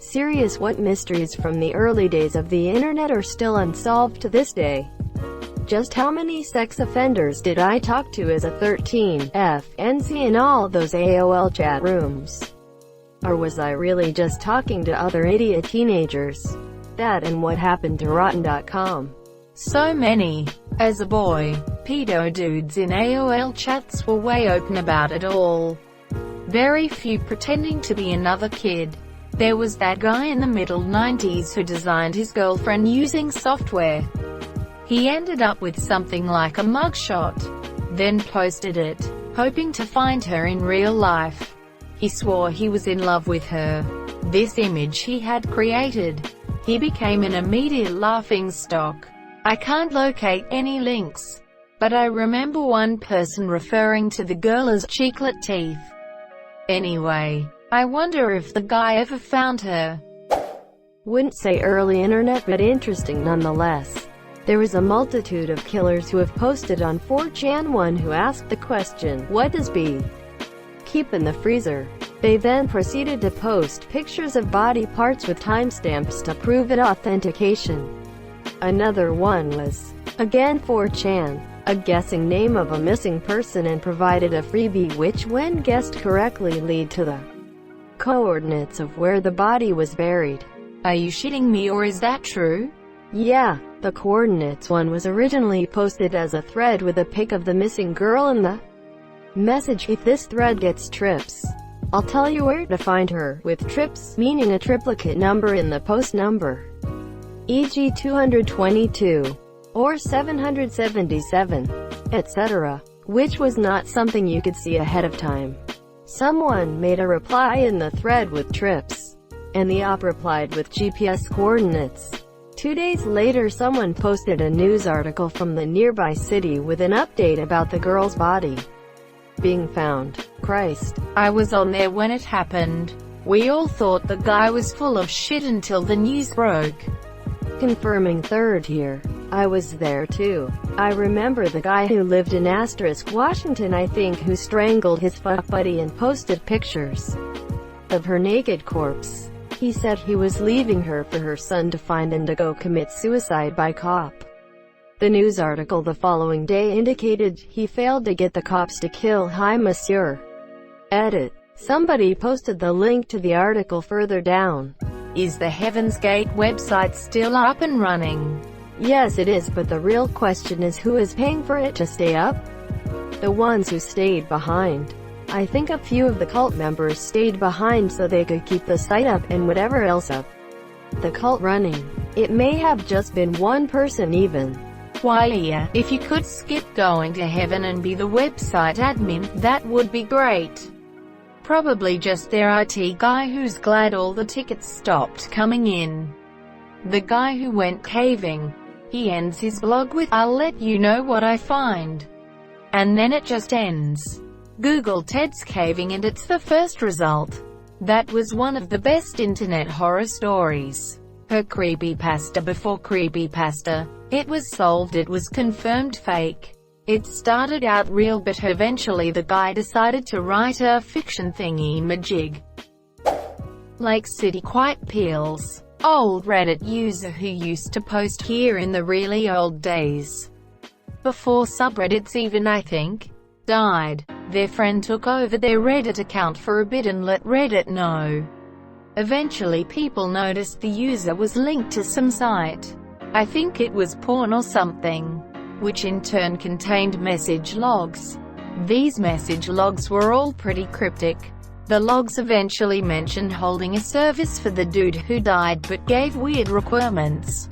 Serious, what mysteries from the early days of the internet are still unsolved to this day? Just how many sex offenders did I talk to as a 13F-NC in all those AOL chat rooms? Or was I really just talking to other idiot teenagers? That and what happened to Rotten.com. So many. As a boy, pedo dudes in AOL chats were way open about it all. Very few pretending to be another kid. There was that guy in the middle 90s who designed his girlfriend using software. He ended up with something like a mugshot, then posted it, hoping to find her in real life. He swore he was in love with her. This image he had created. He became an immediate laughingstock. I can't locate any links, but I remember one person referring to the girl as cheeklet teeth. Anyway, I wonder if the guy ever found her. Wouldn't say early internet, but interesting nonetheless. There was a multitude of killers who have posted on 4chan. One who asked the question, "What does B keep in the freezer?" They then proceeded to post pictures of body parts with timestamps to prove it authentication. Another one was, again 4chan, a guessing name of a missing person, and provided a freebie which, when guessed correctly, lead to the coordinates of where the body was buried. Are you shitting me, or is that true? Yeah, the coordinates one was originally posted as a thread with a pic of the missing girl in the message. If this thread gets trips, I'll tell you where to find her, with trips meaning a triplicate number in the post number, e.g. 222 or 777, etc., which was not something you could see ahead of time. Someone made a reply in the thread with trips, and the op replied with GPS coordinates. 2 days later, someone posted a news article from the nearby city with an update about the girl's body being found. Christ. I was on there when it happened. We all thought the guy was full of shit until the news broke. Confirming third here. I was there too. I remember the guy who lived in Washington, I think, who strangled his fuck buddy and posted pictures of her naked corpse. He said he was leaving her for her son to find and to go commit suicide by cop. The news article the following day indicated he failed to get the cops to kill Hi Monsieur. Edit. Somebody posted the link to the article further down. Is the Heaven's Gate website still up and running? Yes, it is, but the real question is who is paying for it to stay up? The ones who stayed behind. I think a few of the cult members stayed behind so they could keep the site up and whatever else up the cult running. It may have just been one person even. Why, yeah, if you could skip going to heaven and be the website admin, that would be great. Probably just their IT guy who's glad all the tickets stopped coming in. The guy who went caving. He ends his blog with, "I'll let you know what I find." And then it just ends. Google Ted's caving and it's the first result. That was one of the best internet horror stories. Her creepypasta before creepypasta. It was solved, it was confirmed fake. It started out real, but eventually the guy decided to write a fiction thingy-majig. Lake City Quite Peels. Old Reddit user who used to post here in the really old days. Before subreddits even, I think, died. Their friend took over their Reddit account for a bit and let Reddit know. Eventually people noticed the user was linked to some site. I think it was porn or something, which in turn contained message logs. These message logs were all pretty cryptic. The logs eventually mentioned holding a service for the dude who died but gave weird requirements,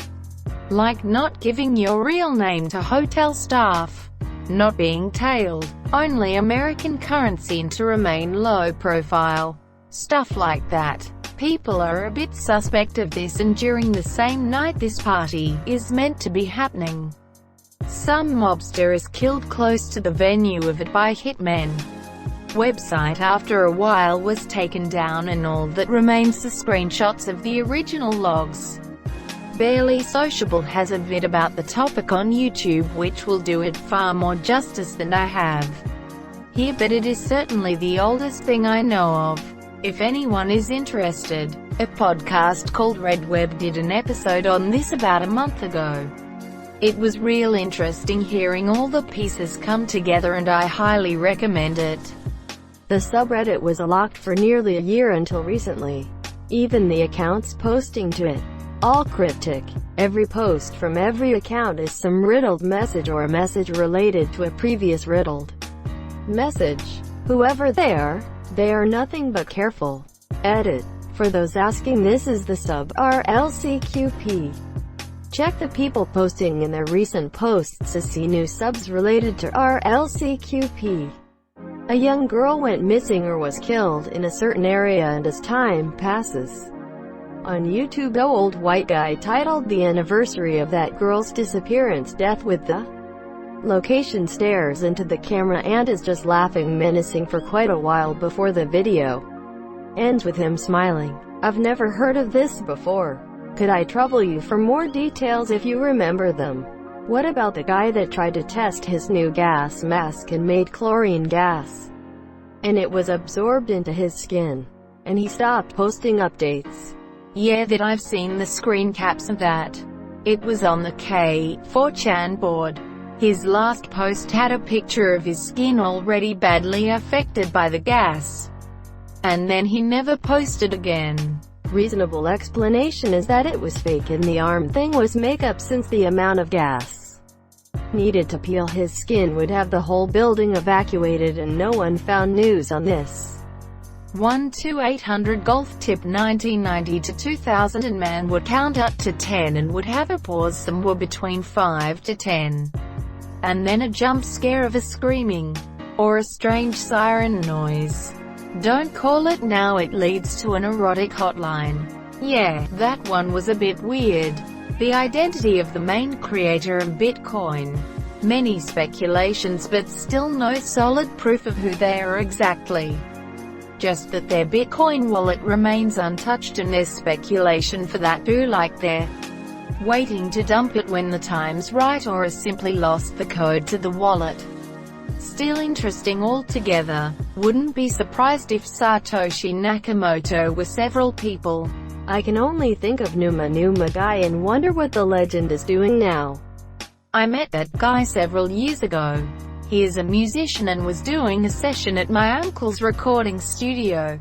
like not giving your real name to hotel staff, not being tailed, only American currency, and to remain low profile. Stuff like that. People are a bit suspect of this, and during the same night this party is meant to be happening, some mobster is killed close to the venue of it by hitmen. Website after a while was taken down and all that remains are screenshots of the original logs. Barely Sociable has a vid about the topic on YouTube which will do it far more justice than I have here, but it is certainly the oldest thing I know of. If anyone is interested, A podcast called Red Web did an episode on this about a month ago. It was real interesting hearing all the pieces come together, and I highly recommend it. The subreddit was locked for nearly a year until recently. Even the accounts posting to it, all cryptic. Every post from every account is some riddled message or a message related to a previous riddled message. Whoever they are nothing but careful. Edit. For those asking, this is the sub RLCQP. Check the people posting in their recent posts to see new subs related to RLCQP. A young girl went missing or was killed in a certain area, and as time passes on YouTube, an old white guy titled the anniversary of that girl's disappearance death with the location stares into the camera and is just laughing menacing for quite a while before the video ends with him smiling. I've never heard of this before. Could I trouble you for more details if you remember them? What about the guy that tried to test his new gas mask and made chlorine gas, and it was absorbed into his skin, and he stopped posting updates? Yeah, that I've seen the screen caps of that. It was on the K4chan board. His last post had a picture of his skin already badly affected by the gas, and then he never posted again. Reasonable explanation is that it was fake and the arm thing was makeup, since the amount of gas needed to peel his skin would have the whole building evacuated, and no one found news on this. 1-800 golf tip 1990 to 2000, and man would count up to 10 and would have a pause somewhere between 5 to 10. And then a jump scare of a screaming or a strange siren noise. Don't call it now, it leads to an erotic hotline. Yeah, that one was a bit weird. The identity of the main creator of Bitcoin. Many speculations, but still no solid proof of who they are exactly. Just that their Bitcoin wallet remains untouched, and there's speculation for that too, like they're waiting to dump it when the time's right, or has simply lost the code to the wallet. Still interesting altogether. Wouldn't be surprised if Satoshi Nakamoto were several people. I can only think of Numa guy and wonder what the legend is doing now. I met that guy several years ago. He is a musician and was doing a session at my uncle's recording studio,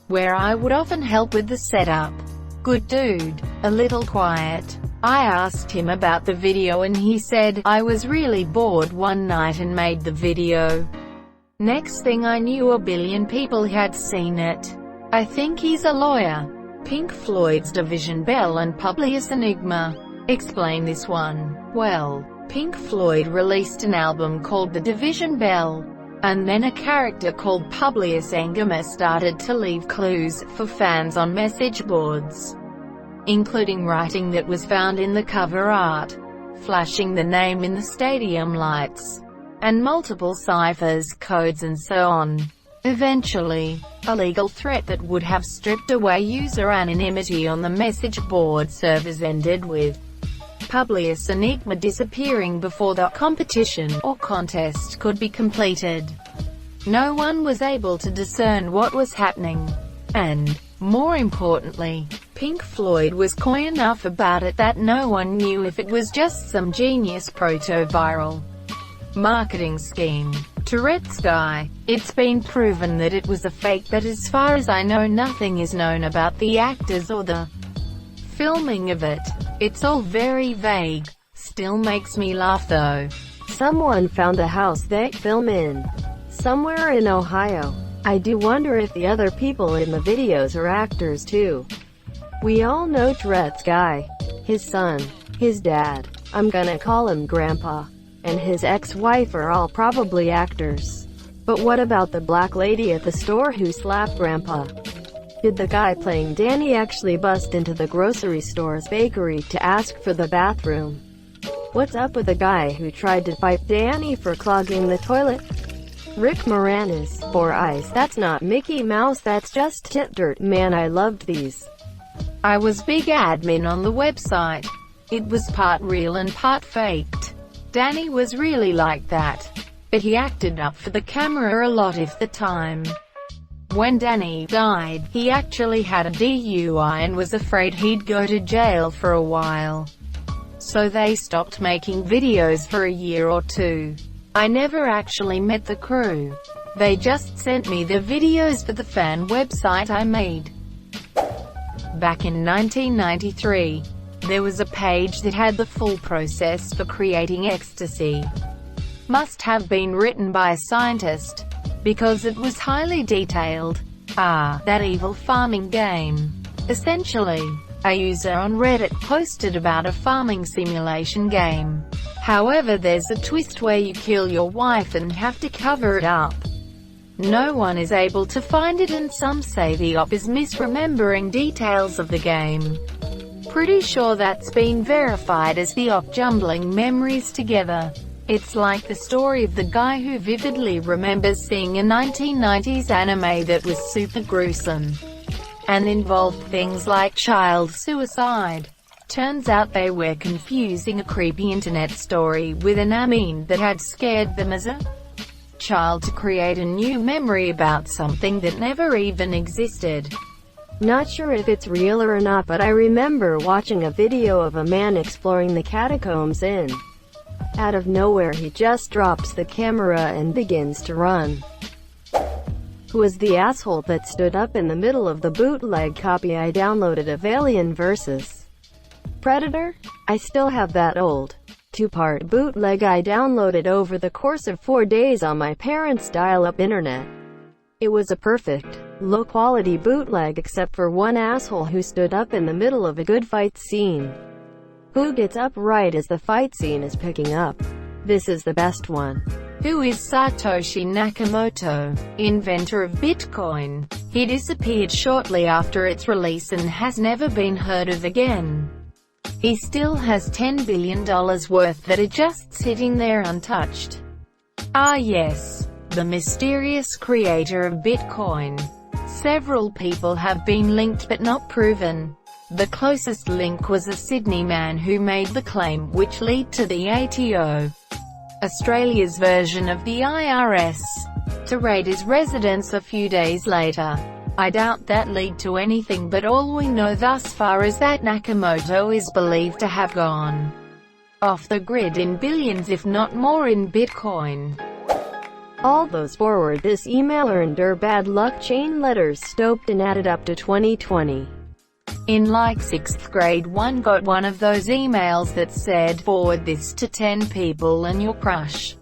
where I would often help with the setup. Good dude, a little quiet. I asked him about the video and he said, I was really bored one night and made the video. Next thing I knew, a billion people had seen it. I think he's a lawyer. Pink Floyd's Division Bell and Publius Enigma. Explain this one. Well, Pink Floyd released an album called The Division Bell, and then a character called Publius Enigma started to leave clues for fans on message boards, including writing that was found in the cover art, flashing the name in the stadium lights, and multiple ciphers, codes and so on. Eventually, a legal threat that would have stripped away user anonymity on the message board servers ended with Publius Enigma disappearing before the competition or contest could be completed. No one was able to discern what was happening, and, more importantly, Pink Floyd was coy enough about it that no one knew if it was just some genius proto-viral marketing scheme. Tourette's guy. It's been proven that it was a fake, but as far as I know, nothing is known about the actors or the filming of it. It's all very vague. Still makes me laugh though. Someone found the house they film in, somewhere in Ohio. I do wonder if the other people in the videos are actors too. We all know Tourette's guy, his son, his dad, I'm gonna call him Grandpa, and his ex-wife are all probably actors. But what about the black lady at the store who slapped Grandpa? Did the guy playing Danny actually bust into the grocery store's bakery to ask for the bathroom? What's up with the guy who tried to fight Danny for clogging the toilet? Rick Moranis, for ice. That's not Mickey Mouse, that's just tit dirt. Man, I loved these. I was big admin on the website. It was part real and part faked. Danny was really like that, but he acted up for the camera a lot if the time When Danny died, he actually had a DUI and was afraid he'd go to jail for a while. So they stopped making videos for a year or two. I never actually met the crew. They just sent me the videos for the fan website I made. Back in 1993, there was a page that had the full process for creating ecstasy. Must have been written by a scientist, because it was highly detailed. That evil farming game. Essentially, a user on Reddit posted about a farming simulation game. However, there's a twist where you kill your wife and have to cover it up. No one is able to find it, and some say the op is misremembering details of the game. Pretty sure that's been verified as the op jumbling memories together. It's like the story of the guy who vividly remembers seeing a 1990s anime that was super gruesome and involved things like child suicide. Turns out they were confusing a creepy internet story with an anime that had scared them as a child to create a new memory about something that never even existed. Not sure if it's real or not, but I remember watching a video of a man exploring the catacombs and out of nowhere he just drops the camera and begins to run. Who was the asshole that stood up in the middle of the bootleg copy I downloaded of Alien vs. Predator? I still have that old two-part bootleg I downloaded over the course of 4 days on my parents' dial-up internet. It was a perfect, low-quality bootleg except for one asshole who stood up in the middle of a good fight scene. Who gets up right as the fight scene is picking up. This is the best one. Who is Satoshi Nakamoto, inventor of Bitcoin? He disappeared shortly after its release and has never been heard of again. He still has $10 billion worth that are just sitting there untouched. Yes, the mysterious creator of Bitcoin. Several people have been linked but not proven. The closest link was a Sydney man who made the claim, which led to the ATO, Australia's version of the IRS, to raid his residence a few days later. I doubt that led to anything, but all we know thus far is that Nakamoto is believed to have gone off the grid in billions if not more in Bitcoin. All those forward this email earned her bad luck chain letters stoked and added up to 2020. In like 6th grade, one got one of those emails that said, forward this to 10 people and your crush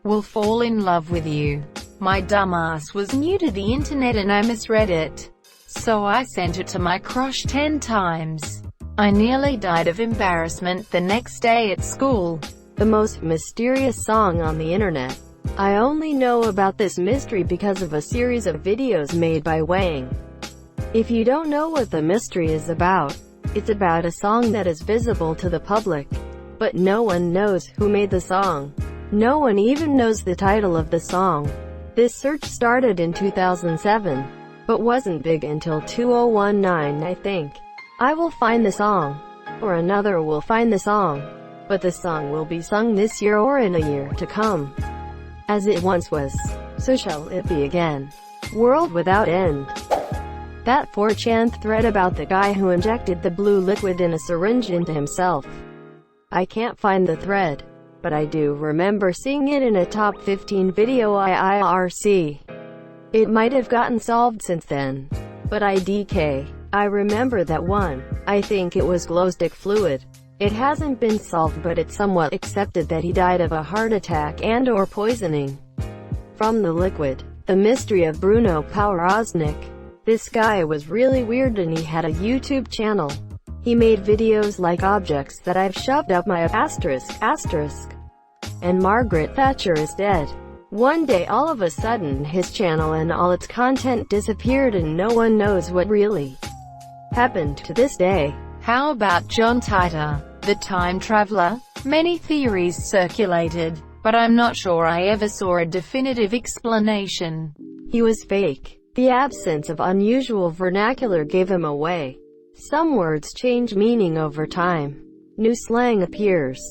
will fall in love with you. My dumbass was new to the internet and I misread it. So I sent it to my crush 10 times. I nearly died of embarrassment the next day at school. The most mysterious song on the internet. I only know about this mystery because of a series of videos made by Wang. If you don't know what the mystery is about, it's about a song that is visible to the public, but no one knows who made the song. No one even knows the title of the song. This search started in 2007, but wasn't big until 2019, I think. I will find the song, or another will find the song, but the song will be sung this year or in a year to come. As it once was, so shall it be again. World without end. That 4chan thread about the guy who injected the blue liquid in a syringe into himself. I can't find the thread, but I do remember seeing it in a top 15 video IRC. It might have gotten solved since then, but I remember that one. I think it was glow stick fluid. It hasn't been solved, but it's somewhat accepted that he died of a heart attack and or poisoning from the liquid. The mystery of Bruno Powroznik. This guy was really weird and he had a YouTube channel. He made videos like objects that I've shoved up my asterisk. And Margaret Thatcher is dead. One day all of a sudden his channel and all its content disappeared and no one knows what really happened to this day. How about John Titor, the time traveler? Many theories circulated, but I'm not sure I ever saw a definitive explanation. He was fake. The absence of unusual vernacular gave him away. Some words change meaning over time. New slang appears.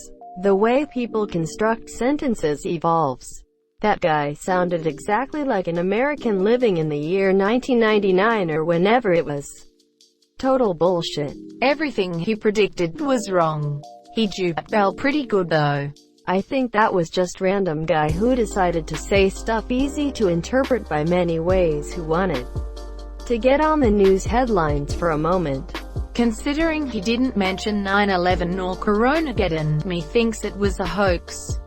The way people construct sentences evolves. That guy sounded exactly like an American living in the year 1999 or whenever it was. Total bullshit. Everything he predicted was wrong. He duped Bell pretty good though. I think that was just random guy who decided to say stuff easy to interpret by many ways who wanted to get on the news headlines for a moment. Considering he didn't mention 9/11 nor Coronageddon, me thinks it was a hoax.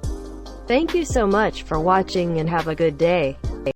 Thank you so much for watching and have a good day.